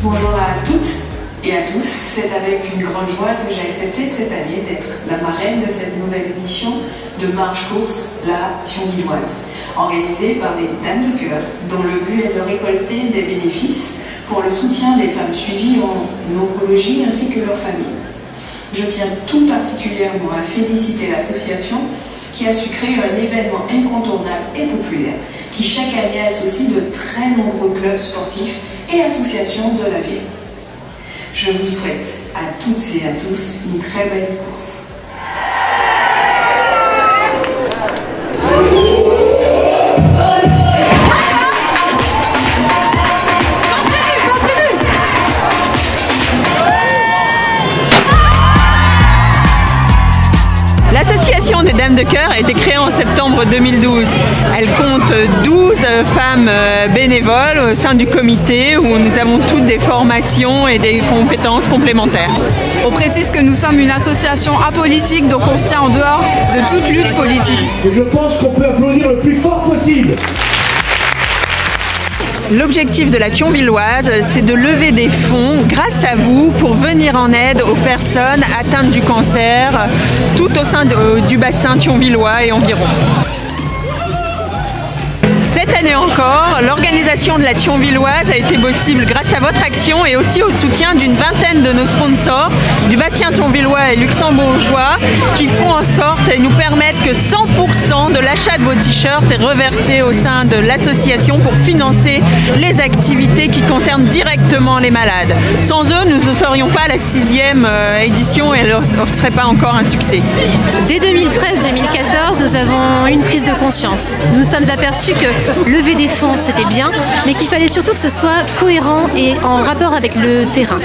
Bonjour à toutes et à tous, c'est avec une grande joie que j'ai accepté cette année d'être la marraine de cette nouvelle édition de Marche-Course, la Thionvilloise, organisée par les Dames de Cœur, dont le but est de récolter des bénéfices pour le soutien des femmes suivies en oncologie ainsi que leurs familles. Je tiens tout particulièrement à féliciter l'association qui a su créer un événement incontournable et populaire qui chaque année associe de très nombreux clubs sportifs et associations de la ville. Je vous souhaite à toutes et à tous une très belle course. L'association des Dames de Cœur a été créée en septembre 2012. Elle compte 12 femmes bénévoles au sein du comité où nous avons toutes des formations et des compétences complémentaires. On précise que nous sommes une association apolitique, donc on se tient en dehors de toute lutte politique. Et je pense qu'on peut applaudir le plus fort possible. L'objectif de la Thionvilloise, c'est de lever des fonds grâce à vous pour venir en aide aux personnes atteintes du cancer tout au sein du bassin thionvillois et environ. Cette année encore, l'organisation de la Thionvilloise a été possible grâce à votre action et aussi au soutien d'une vingtaine de nos sponsors du bassin thionvillois et luxembourgeois qui font en sorte et nous permettent que 100% de l'achat de vos t-shirts est reversé au sein de l'association pour financer les activités qui concernent directement les malades. Sans eux, nous ne serions pas à la 6e édition et elle ne serait pas encore un succès. Dès 2013-2014, nous avons eu une prise de conscience. Nous nous sommes aperçus que lever des fonds, c'était bien, mais qu'il fallait surtout que ce soit cohérent et en rapport avec le terrain.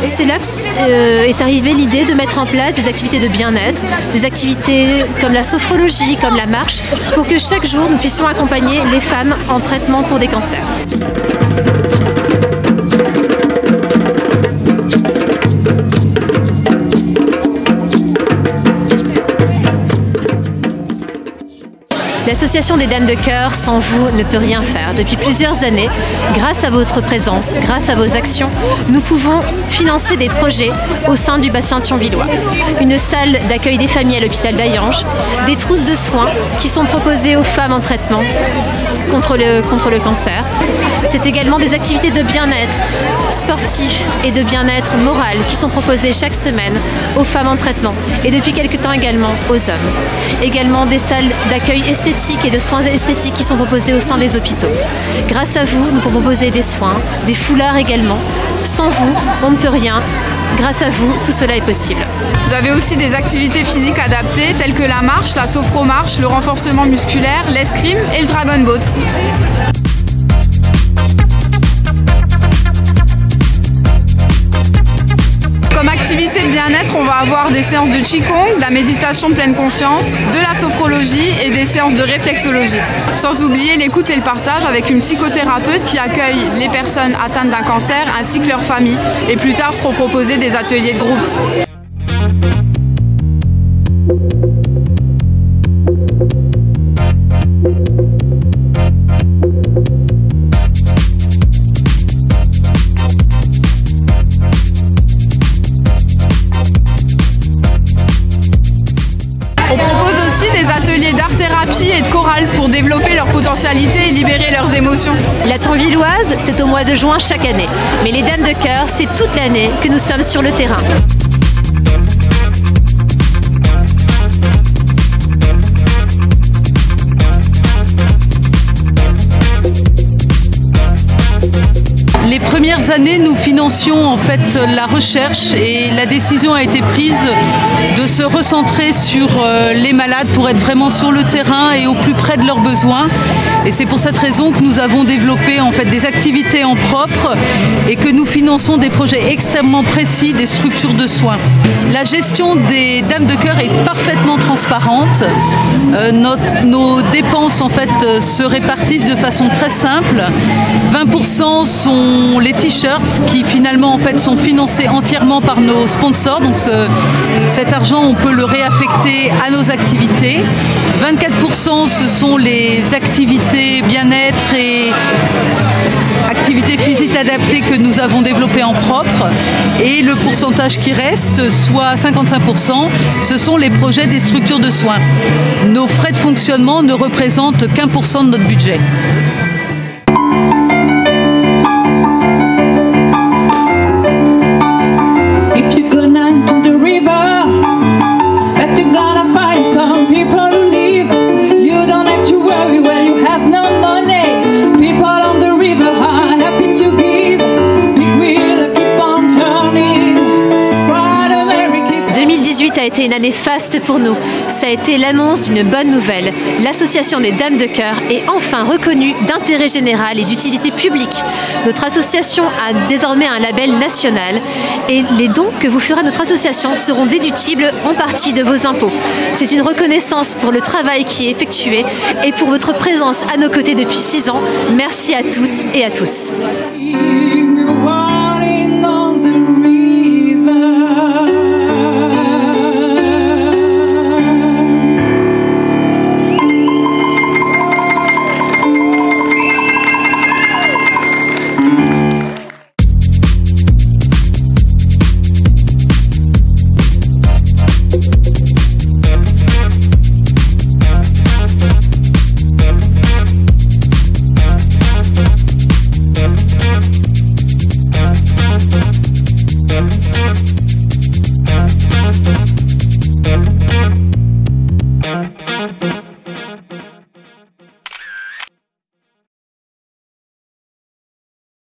C'est là qu'est arrivée l'idée de mettre en place des activités de bien-être, des activités comme la sophrologie, comme la marche, pour que chaque jour nous puissions accompagner les femmes en traitement pour des cancers. L'association des Dames de Cœur, sans vous, ne peut rien faire. Depuis plusieurs années, grâce à votre présence, grâce à vos actions, nous pouvons financer des projets au sein du bassin thionvillois. Une salle d'accueil des familles à l'hôpital d'Ayange, des trousses de soins qui sont proposées aux femmes en traitement contre le cancer. C'est également des activités de bien-être sportif et de bien-être moral qui sont proposées chaque semaine aux femmes en traitement et depuis quelque temps également aux hommes. Également des salles d'accueil esthétique et de soins esthétiques qui sont proposées au sein des hôpitaux. Grâce à vous, nous pouvons proposer des soins, des foulards également. Sans vous, on ne peut rien. Grâce à vous, tout cela est possible. Vous avez aussi des activités physiques adaptées telles que la marche, la sophromarche, le renforcement musculaire, l'escrime et le dragon boat. Comme activité de bien-être, on va avoir des séances de Qigong, de la méditation de pleine conscience, de la sophrologie et des séances de réflexologie. Sans oublier l'écoute et le partage avec une psychothérapeute qui accueille les personnes atteintes d'un cancer ainsi que leurs familles. Et plus tard seront proposés des ateliers de groupe. On propose aussi des ateliers d'art-thérapie et de chorale pour développer leur potentialité et libérer leurs émotions. La Thionvilloise, c'est au mois de juin chaque année. Mais les Dames de Cœur, c'est toute l'année que nous sommes sur le terrain. Les premières années, nous financions en fait la recherche et la décision a été prise de se recentrer sur les malades pour être vraiment sur le terrain et au plus près de leurs besoins. Et c'est pour cette raison que nous avons développé en fait des activités en propre et que nous finançons des projets extrêmement précis des structures de soins. La gestion des Dames de Cœur est parfaitement transparente. Nos dépenses en fait se répartissent de façon très simple. 20% sont les t-shirts qui finalement en fait sont financés entièrement par nos sponsors. Donc cet argent on peut le réaffecter à nos activités. 24% ce sont les activités bien-être et l'activité physique adaptée que nous avons développée en propre. Et le pourcentage qui reste, soit 55%, ce sont les projets des structures de soins. Nos frais de fonctionnement ne représentent qu'1% de notre budget. Some people leave, you don't have to worry, well you have no money. People on the river are happy to give, big wheel keep on turning. 2018 a été une année faste pour nous. Ça a été l'annonce d'une bonne nouvelle. L'association des Dames de Cœur est enfin reconnue d'intérêt général et d'utilité publique. Notre association a désormais un label national et les dons que vous ferez à notre association seront déductibles en partie de vos impôts. C'est une reconnaissance pour le travail qui est effectué et pour votre présence à nos côtés depuis 6 ans. Merci à toutes et à tous.